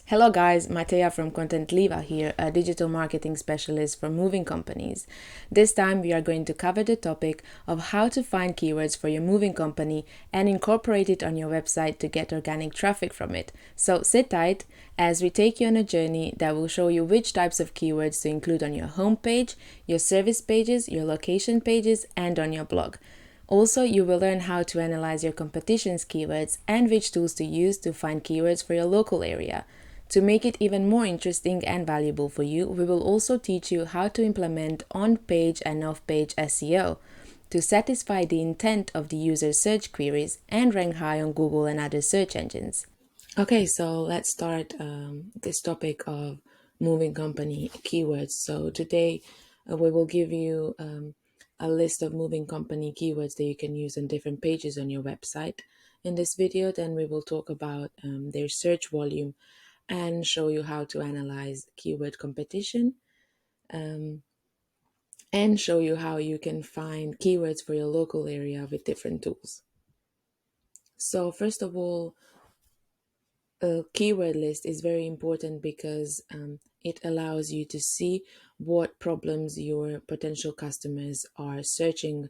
Hello guys, Matea from Content Liva here, a digital marketing specialist for moving companies. This time we are going to cover the topic of how to find keywords for your moving company and incorporate it on your website to get organic traffic from it. So sit tight as we take you on a journey that will show you which types of keywords to include on your homepage, your service pages, your location pages, and on your blog. Also, you will learn how to analyze your competition's keywords and which tools to use to find keywords for your local area. To make it even more interesting and valuable for you, we will also teach you how to implement on-page and off-page SEO to satisfy the intent of the user's search queries and rank high on Google and other search engines. Okay, so let's start this topic of moving company keywords. So today we will give you a list of moving company keywords that you can use on different pages on your website. In this video, then we will talk about their search volume and show you how to analyze keyword competition and show you how you can find keywords for your local area with different tools. So first of all, a keyword list is very important because it allows you to see what problems your potential customers are searching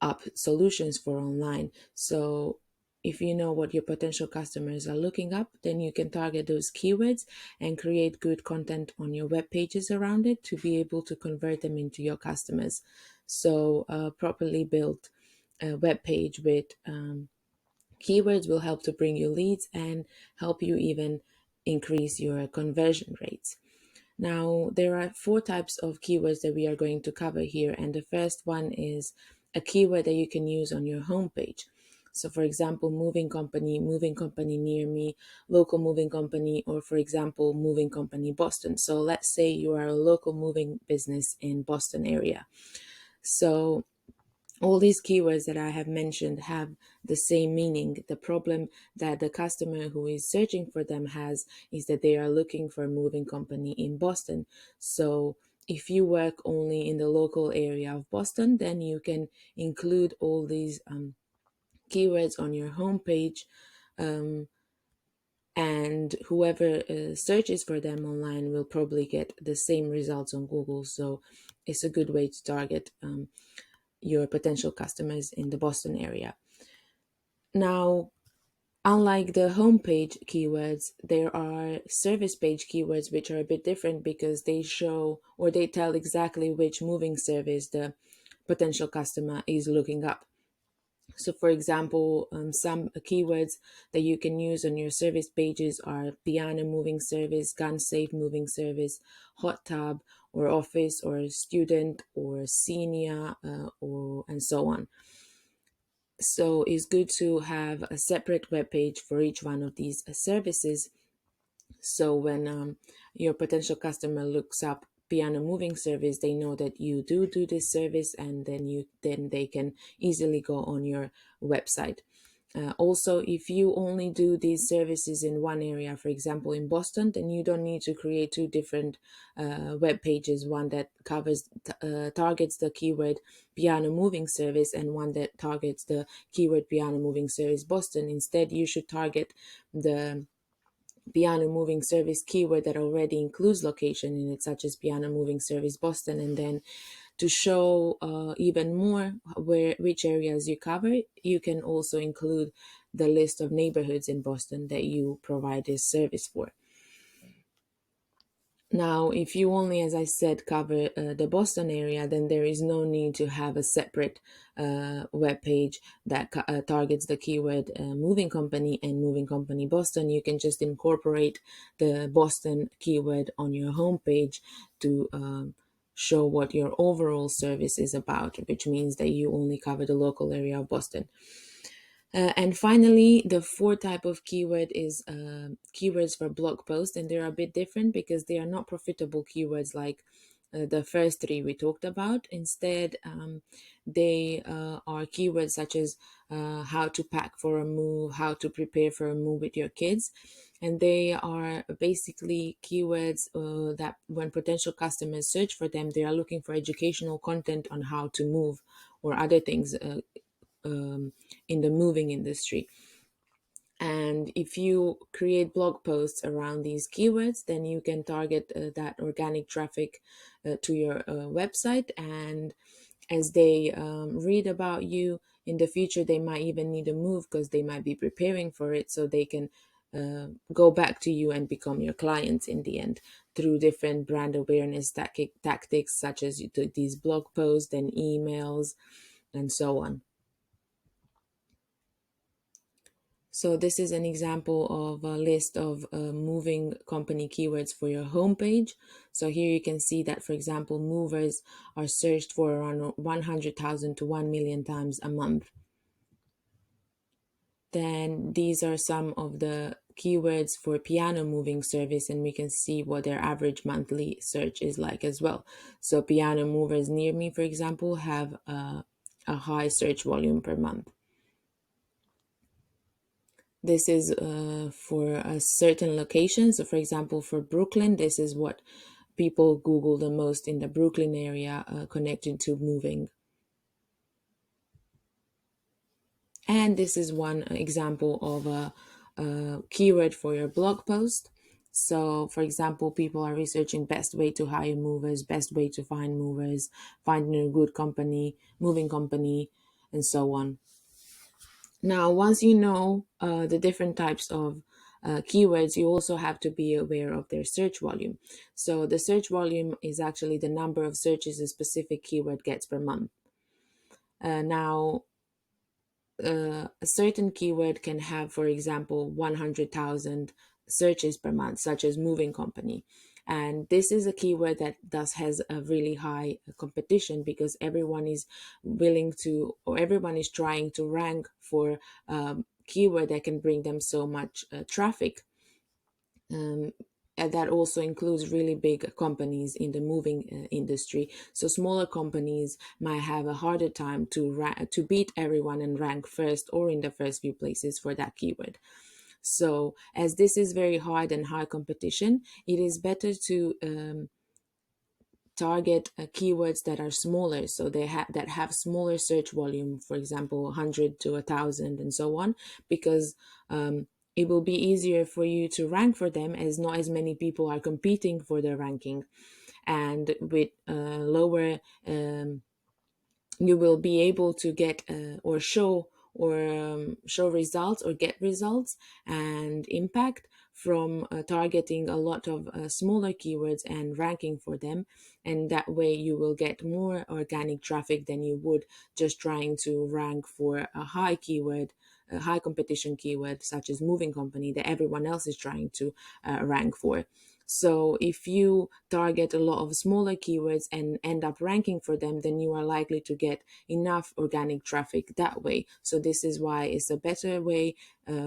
up solutions for online. So if you know what your potential customers are looking up, then you can target those keywords and create good content on your web pages around it to be able to convert them into your customers. So a properly built web page with keywords will help to bring you leads and help you even increase your conversion rates. Now, there are 4 types of keywords that we are going to cover here, and the first one is a keyword that you can use on your homepage. So, for example, moving company near me, local moving company, or for example, moving company Boston. So, let's say you are a local moving business in Boston area. So, all these keywords that I have mentioned have the same meaning. The problem that the customer who is searching for them has is that they are looking for a moving company in Boston. So if you work only in the local area of Boston, then you can include all these keywords on your homepage, and whoever searches for them online will probably get the same results on Google. So it's a good way to target your potential customers in the Boston area. Now, unlike the homepage keywords, there are service page keywords which are a bit different because they show or they tell exactly which moving service the potential customer is looking up. So, for example, some keywords that you can use on your service pages are piano moving service, gun safe moving service, hot tub, or office, or student, or senior, or and so on. So it's good to have a separate web page for each one of these services. So when your potential customer looks up piano moving service, they know that you do this service, and then they can easily go on your website. Also, if you only do these services in one area, for example, in Boston, then you don't need to create 2 different web pages, one that targets the keyword piano moving service and one that targets the keyword piano moving service Boston. Instead, you should target the piano moving service keyword that already includes location in it, such as piano moving service Boston, and then to show even more which areas you cover, you can also include the list of neighborhoods in Boston that you provide this service for. Now, if you only, as I said, cover the Boston area, then there is no need to have a separate web page that targets the keyword moving company and moving company Boston. You can just incorporate the Boston keyword on your homepage to show what your overall service is about, which means that you only cover the local area of Boston. And finally, the 4th type of keyword is keywords for blog posts, and they're a bit different because they are not profitable keywords like the first 3 we talked about. Instead, they are keywords such as how to pack for a move, how to prepare for a move with your kids. And they are basically keywords that when potential customers search for them, they are looking for educational content on how to move or other things in the moving industry. And if you create blog posts around these keywords, then you can target that organic traffic to your website. And as they read about you in the future, they might even need a move because they might be preparing for it, so they can go back to you and become your clients in the end through different brand awareness tactics, such as these blog posts and emails and so on. So this is an example of a list of moving company keywords for your homepage. So here you can see that, for example, movers are searched for around 100,000 to 1 million times a month. Then these are some of the keywords for piano moving service, and we can see what their average monthly search is like as well. So piano movers near me, for example, have a high search volume per month. This is for a certain location. So for example, for Brooklyn, this is what people Google the most in the Brooklyn area connected to moving. And this is one example of a keyword for your blog post. So for example, people are researching best way to hire movers, best way to find movers, finding a good company, moving company, and so on. Now, once you know the different types of keywords, you also have to be aware of their search volume. So the search volume is actually the number of searches a specific keyword gets per month. Now, a certain keyword can have, for example, 100,000 searches per month, such as moving company. And this is a keyword that thus has a really high competition, because everyone is willing to, or everyone is trying to rank for keyword that can bring them so much traffic. And that also includes really big companies in the moving industry. So smaller companies might have a harder time to beat everyone and rank first or in the first few places for that keyword. So as this is very hard and high competition, it is better to target keywords that are smaller, so that have smaller search volume, for example 100 to 1,000 and so on, because it will be easier for you to rank for them, as not as many people are competing for their ranking. And with lower you will be able to get or show results or get results and impact from targeting a lot of smaller keywords and ranking for them. And that way you will get more organic traffic than you would just trying to rank for a high keyword, a high competition keyword such as moving company that everyone else is trying to rank for. So if you target a lot of smaller keywords and end up ranking for them, then you are likely to get enough organic traffic that way. So this is why it's a better way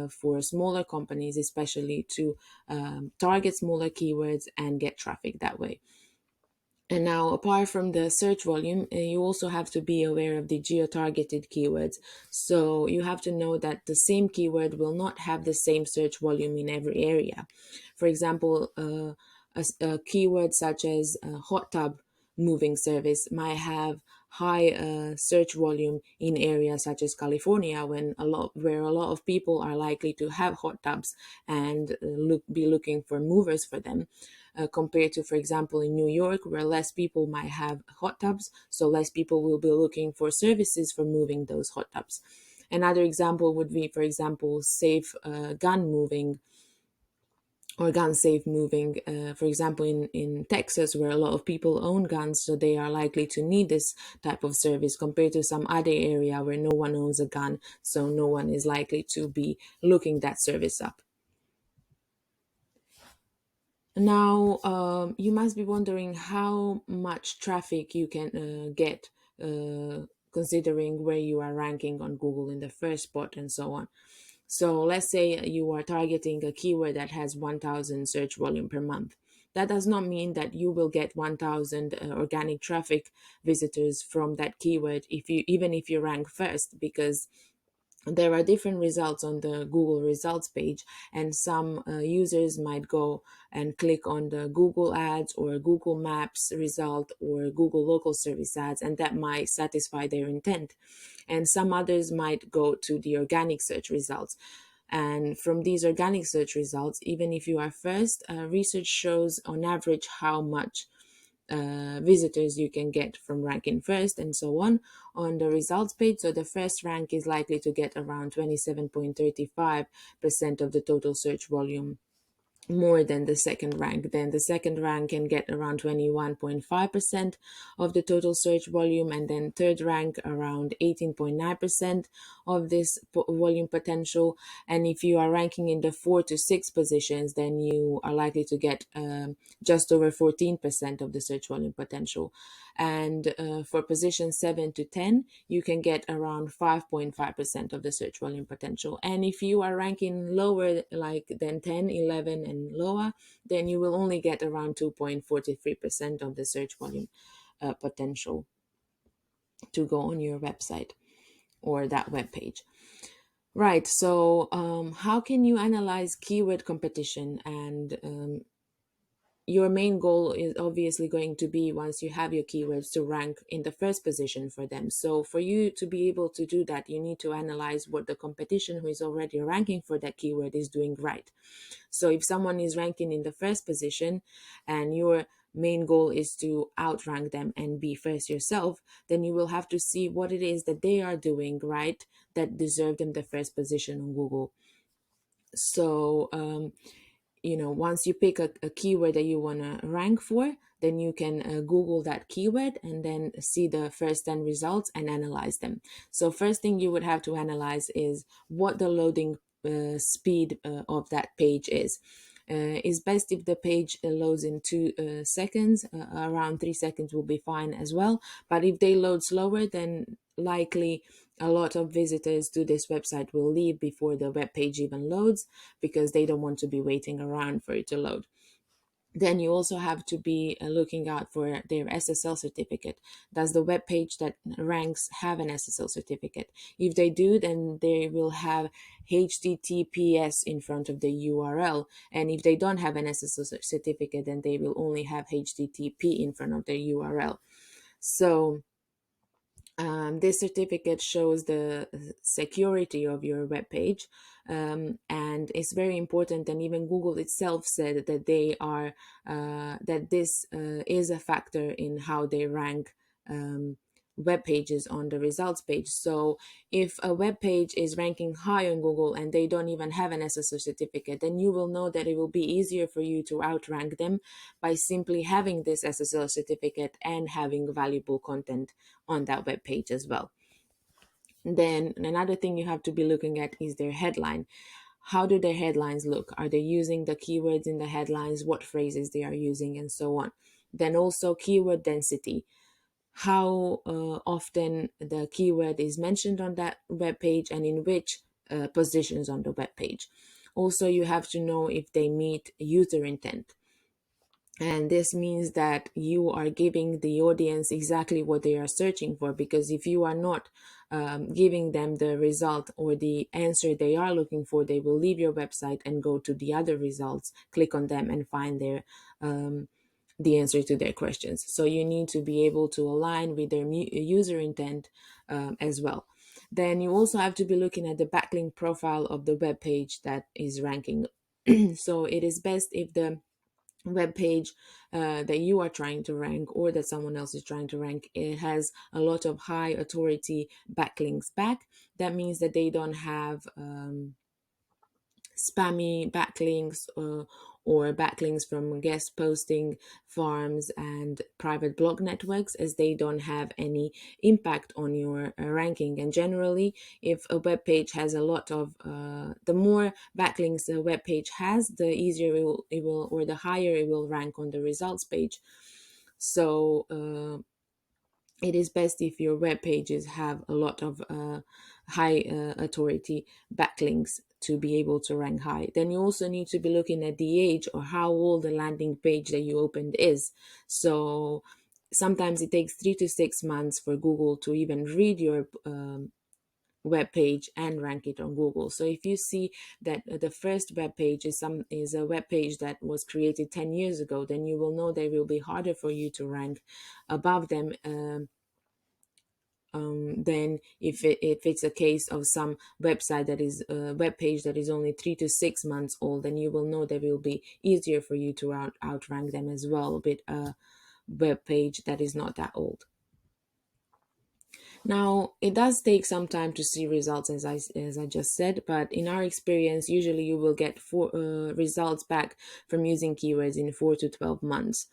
for smaller companies, especially, to target smaller keywords and get traffic that way. And now, apart from the search volume, you also have to be aware of the geo-targeted keywords. So you have to know that the same keyword will not have the same search volume in every area. For example, a keyword such as hot tub moving service might have high search volume in areas such as California, where a lot of people are likely to have hot tubs and be looking for movers for them. Compared to, for example, in New York, where less people might have hot tubs, so less people will be looking for services for moving those hot tubs. Another example would be, for example, safe gun moving or gun safe moving. For example, in Texas, where a lot of people own guns, so they are likely to need this type of service compared to some other area where no one owns a gun, so no one is likely to be looking that service up. Now, you must be wondering how much traffic you can get considering where you are ranking on Google in the first spot and so on. So let's say you are targeting a keyword that has 1,000 search volume per month. That does not mean that you will get 1,000 organic traffic visitors from that keyword even if you rank first, because there are different results on the Google results page, and some users might go and click on the Google ads or Google Maps result or Google local service ads, and that might satisfy their intent. And some others might go to the organic search results. And from these organic search results, even if you are first, research shows on average how much visitors you can get from ranking first and so on the results page. So the first rank is likely to get around 27.35% of the total search volume, more than the second rank. Then the second rank can get around 21.5% of the total search volume, and then third rank around 18.9% of this volume potential. And if you are ranking in the 4 to 6 positions, then you are likely to get just over 14% of the search volume potential. And for position 7 to 10, you can get around 5.5% of the search volume potential. And if you are ranking lower, like than 10, 11, and lower, then you will only get around 2.43% of the search volume potential to go on your website or that web page. Right, so how can you analyze keyword competition? And your main goal is obviously going to be, once you have your keywords, to rank in the first position for them. So for you to be able to do that, you need to analyze what the competition who is already ranking for that keyword is doing right. So if someone is ranking in the first position and your main goal is to outrank them and be first yourself, then you will have to see what it is that they are doing right that deserve them the first position on Google. So once you pick a keyword that you want to rank for, then you can Google that keyword and then see the first 10 results and analyze them. So first thing you would have to analyze is what the loading speed of that page is. It's best if the page loads in 2 seconds. Around 3 seconds will be fine as well. But if they load slower, then likely a lot of visitors to this website will leave before the web page even loads, because they don't want to be waiting around for it to load. Then you also have to be looking out for their SSL certificate. Does the web page that ranks have an SSL certificate? If they do, then they will have HTTPS in front of the URL. And if they don't have an SSL certificate, then they will only have HTTP in front of their URL. So this certificate shows the security of your web page, and it's very important. And even Google itself said that they are that this is a factor in how they rank web pages on the results page. So if a web page is ranking high on Google and they don't even have an SSL certificate, then you will know that it will be easier for you to outrank them by simply having this SSL certificate and having valuable content on that web page as well. Then another thing you have to be looking at is their headline. How do their headlines look? Are they using the keywords in the headlines? What phrases they are using, and so on. Then also keyword density. How often the keyword is mentioned on that web page and in which positions on the web page. Also, you have to know if they meet user intent. And this means that you are giving the audience exactly what they are searching for, because if you are not giving them the result or the answer they are looking for, they will leave your website and go to the other results, click on them, and find their the answer to their questions. So you need to be able to align with their user intent as well. Then you also have to be looking at the backlink profile of the web page that is ranking. So it is best if the web page that you are trying to rank, or that someone else is trying to rank, it has a lot of high authority backlinks back. That means that they don't have spammy backlinks or backlinks from guest posting farms and private blog networks, as they don't have any impact on your ranking. And generally, if a web page has a lot of the more backlinks a web page has, the easier it will or the higher it will rank on the results page. So it is best if your web pages have a lot of high authority backlinks to be able to rank high. Then you also need to be looking at the age or how old the landing page that you opened is. So sometimes it takes 3 to 6 months for Google to even read your web page and rank it on Google. So if you see that the first web page is a web page that was created 10 years ago, then you will know that it will be harder for you to rank above them Then if it's a case of some website that is a web page that is only 3 to 6 months old, then you will know that it will be easier for you to outrank them as well with a web page that is not that old. Now, it does take some time to see results, as I just said, but in our experience, usually you will get results back from using keywords in 4 to 12 months.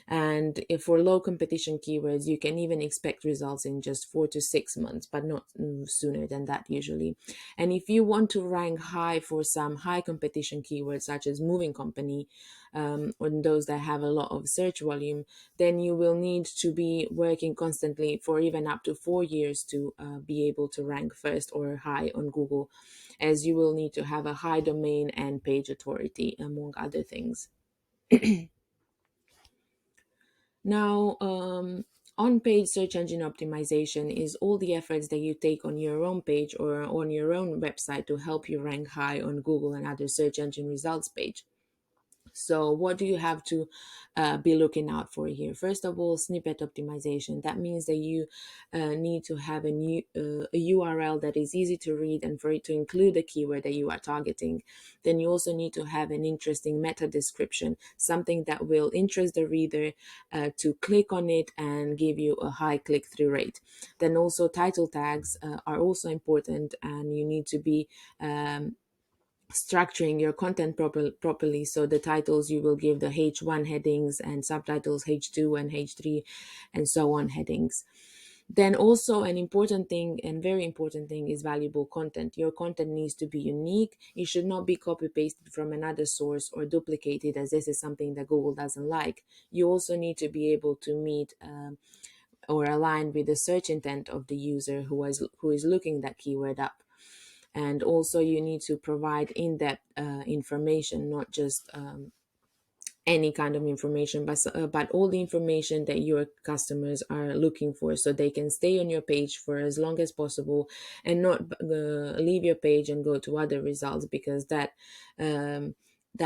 And if for low competition keywords, you can even expect results in just 4 to 6 months, but not sooner than that usually. And if you want to rank high for some high competition keywords, such as moving company, or those that have a lot of search volume, then you will need to be working constantly for even up to 4 years to be able to rank first or high on Google, as you will need to have a high domain and page authority, among other things. Now, on-page search engine optimization is all the efforts that you take on your own page or on your own website to help you rank high on Google and other search engine results page. So what do you have to be looking out for here? First of all, snippet optimization. That means that you need to have a URL that is easy to read and for it to include the keyword that you are targeting. Then you also need to have an interesting meta description, something that will interest the reader to click on it and give you a high click-through rate. Then also title tags are also important, and you need to be structuring your content properly, so the titles you will give the H1 headings and subtitles H2 and H3 and so on headings. Then also an important thing and very important thing is valuable content. Your content needs to be unique. It should not be copy pasted from another source or duplicated, as this is something that Google doesn't like. You also need to be able to meet or align with the search intent of the user who is looking that keyword up. And also you need to provide in-depth information, not just any kind of information, but all the information that your customers are looking for, so they can stay on your page for as long as possible and not leave your page and go to other results, because that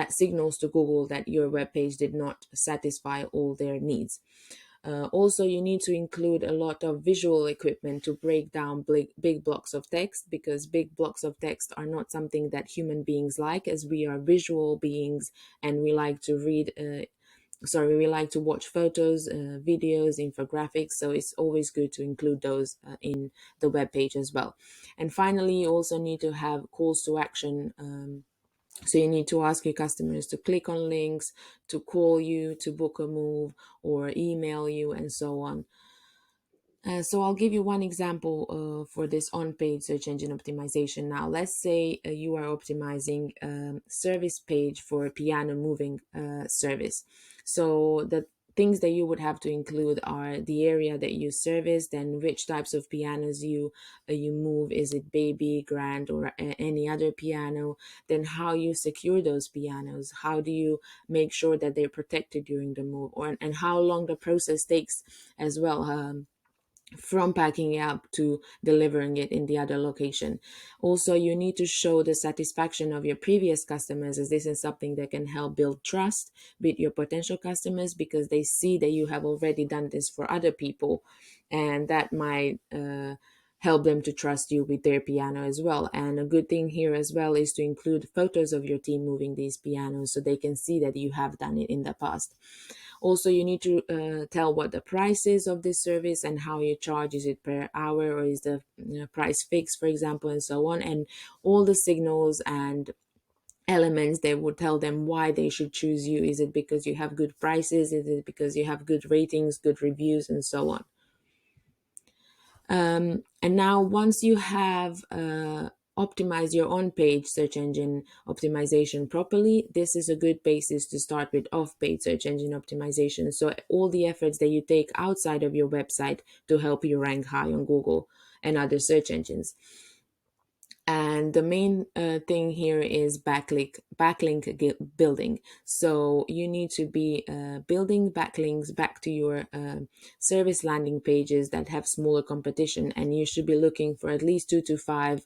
signals to Google that your web page did not satisfy all their needs. Also, you need to include a lot of visual equipment to break down big blocks of text, because big blocks of text are not something that human beings like, as we are visual beings and we like to we like to watch photos, videos, infographics, so it's always good to include those in the web page as well. And finally, you also need to have calls to action. So you need to ask your customers to click on links, to call you, to book a move, or email you, and so on. So I'll give you one example for this on-page search engine optimization. Now, let's say you are optimizing a service page for a piano moving service. So the things that you would have to include are the area that you service, then which types of pianos you move. Is it baby, grand, or any other piano? Then how you secure those pianos, how do you make sure that they're protected during the move, and how long the process takes as well, from packing it up to delivering it in the other location. Also, you need to show the satisfaction of your previous customers, as this is something that can help build trust with your potential customers, because they see that you have already done this for other people, and that might help them to trust you with their piano as well. And a good thing here as well is to include photos of your team moving these pianos, so they can see that you have done it in the past. Also, you need to tell what the price is of this service and how you charge. Is it per hour, or is the price fixed, for example, and so on. And all the signals and elements that would tell them why they should choose you. Is it because you have good prices? Is it because you have good ratings, good reviews, and so on? And now, once you have optimize your on-page search engine optimization properly, this is a good basis to start with off-page search engine optimization. So all the efforts that you take outside of your website to help you rank high on Google and other search engines. And the main thing here is backlink building. So you need to be building backlinks back to your service landing pages that have smaller competition, and you should be looking for at least 2 to 5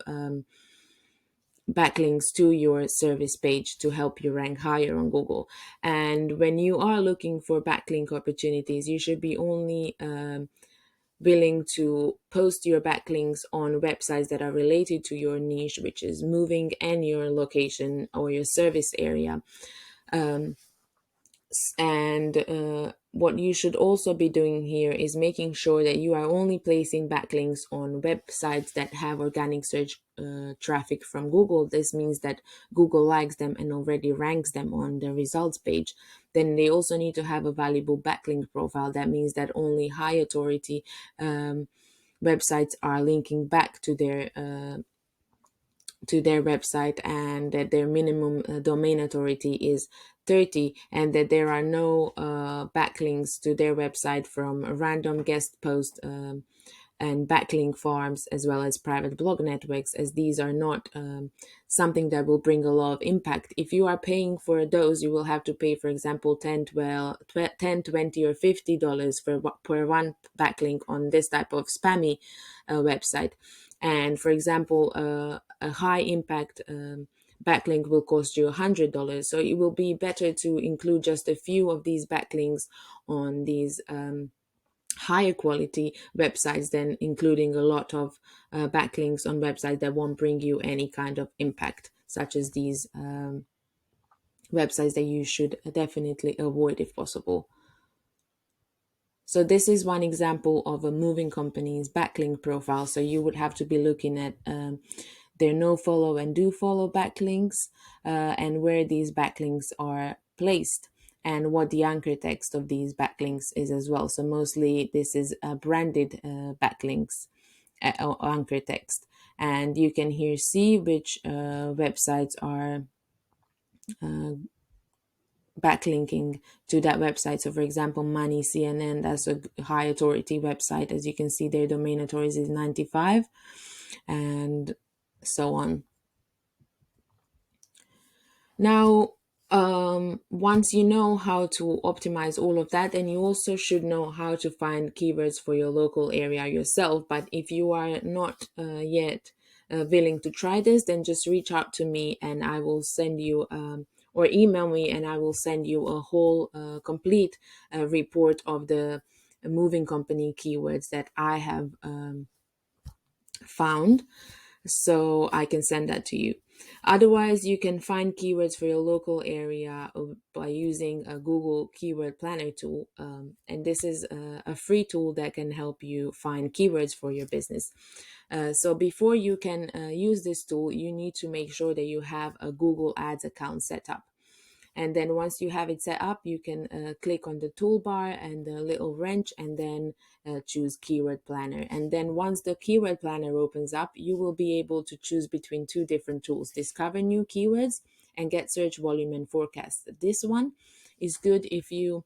backlinks to your service page to help you rank higher on Google. And when you are looking for backlink opportunities, you should be only willing to post your backlinks on websites that are related to your niche, which is moving, and your location or your service area. Um, and what you should also be doing here is making sure that you are only placing backlinks on websites that have organic search traffic from Google. This means that Google likes them and already ranks them on the results page. Then they also need to have a valuable backlink profile. That means that only high authority websites are linking back to their website, and that their minimum domain authority is 30, and that there are no backlinks to their website from random guest posts and backlink farms, as well as private blog networks, as these are not something that will bring a lot of impact. If you are paying for those, you will have to pay, for example, 10, 12, 10, 20, or $50 per one backlink on this type of spammy website. And for example, a high impact backlink will cost you $100. So it will be better to include just a few of these backlinks on these higher quality websites than including a lot of backlinks on websites that won't bring you any kind of impact, such as these websites that you should definitely avoid if possible. So this is one example of a moving company's backlink profile. So you would have to be looking at their no follow and do follow backlinks, and where these backlinks are placed, and what the anchor text of these backlinks is as well. So mostly this is branded backlinks or anchor text. And you can here see which websites are backlinking to that website. So for example, Money CNN, that's a high authority website. As you can see, their domain authority is 95, and so on. Now, once you know how to optimize all of that, then you also should know how to find keywords for your local area yourself. But if you are not yet willing to try this, then just reach out to me and I will send you, or email me and I will send you a whole complete report of the moving company keywords that I have found, so I can send that to you. Otherwise, you can find keywords for your local area by using a Google Keyword Planner tool. And this is a free tool that can help you find keywords for your business. So before you can use this tool, you need to make sure that you have a Google Ads account set up. And then once you have it set up, you can click on the toolbar and the little wrench, and then choose Keyword Planner. And then once the Keyword Planner opens up, you will be able to choose between two different tools: discover new keywords and get search volume and forecast. This one is good if you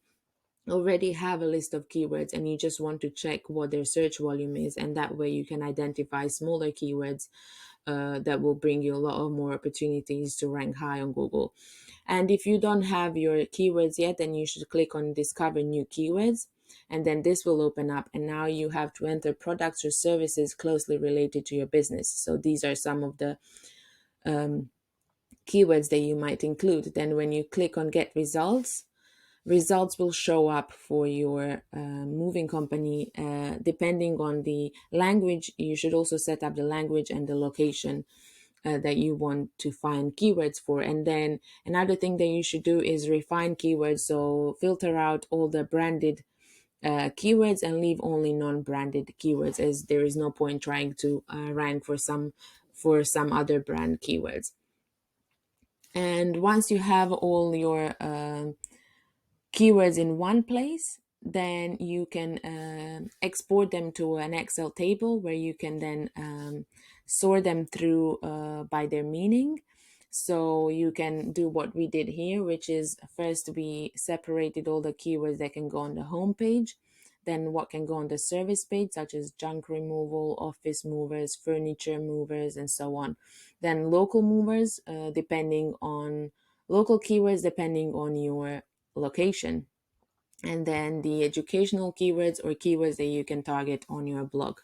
already have a list of keywords and you just want to check what their search volume is, and that way you can identify smaller keywords that will bring you a lot of more opportunities to rank high on Google. And if you don't have your keywords yet, then you should click on discover new keywords, and then this will open up, and now you have to enter products or services closely related to your business. So these are some of the keywords that you might include. Then when you click on get results, results will show up for your moving company. Depending on the language, you should also set up the language and the location that you want to find keywords for. And then another thing that you should do is refine keywords. So filter out all the branded keywords and leave only non-branded keywords, as there is no point trying to rank for some other brand keywords. And once you have all your keywords in one place, then you can export them to an Excel table where you can then sort them through by their meaning. So you can do what we did here, which is first we separated all the keywords that can go on the home page, then what can go on the service page, such as junk removal, office movers, furniture movers, and so on. Then local movers, local keywords depending on your location, and then the educational keywords or keywords that you can target on your blog.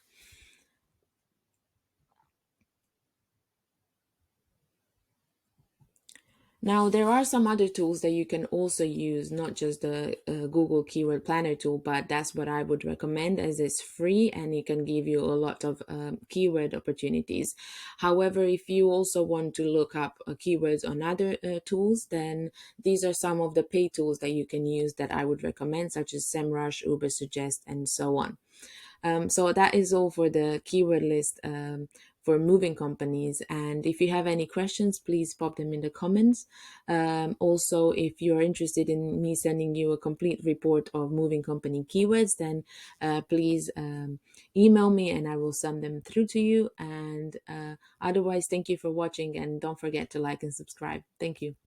Now, there are some other tools that you can also use, not just the Google Keyword Planner tool, but that's what I would recommend as it's free and it can give you a lot of keyword opportunities. However, if you also want to look up keywords on other tools, then these are some of the paid tools that you can use that I would recommend, such as SEMrush, Ubersuggest, and so on. So that is all for the keyword list for moving companies. And if you have any questions, please pop them in the comments. Also, if you're interested in me sending you a complete report of moving company keywords, then please email me and I will send them through to you. And otherwise, thank you for watching and don't forget to like and subscribe. Thank you.